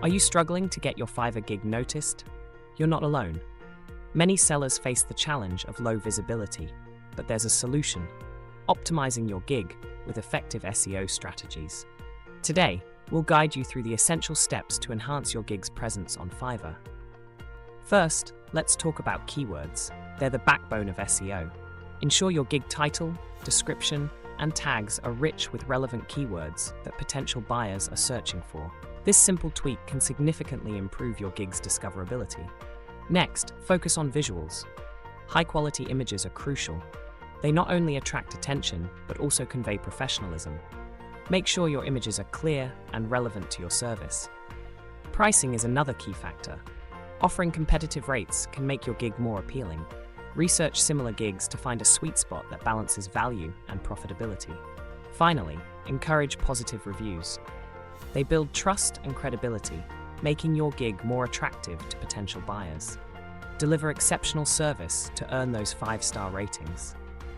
Are you struggling to get your Fiverr gig noticed? You're not alone. Many sellers face the challenge of low visibility, but there's a solution: optimizing your gig with effective SEO strategies. Today, we'll guide you through the essential steps to enhance your gig's presence on Fiverr. First, let's talk about keywords. They're the backbone of SEO. Ensure your gig title, description, and tags are rich with relevant keywords that potential buyers are searching for. This simple tweak can significantly improve your gig's discoverability. Next, focus on visuals. High-quality images are crucial. They not only attract attention, but also convey professionalism. Make sure your images are clear and relevant to your service. Pricing is another key factor. Offering competitive rates can make your gig more appealing. Research similar gigs to find a sweet spot that balances value and profitability. Finally, encourage positive reviews. They build trust and credibility, making your gig more attractive to potential buyers. Deliver exceptional service to earn those 5-star ratings.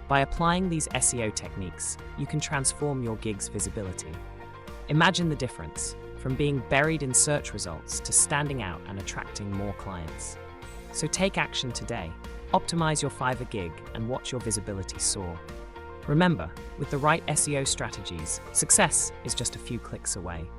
By applying these SEO techniques, you can transform your gig's visibility. Imagine the difference, from being buried in search results to standing out and attracting more clients. So take action today. Optimize your Fiverr gig and watch your visibility soar. Remember, with the right SEO strategies, success is just a few clicks away.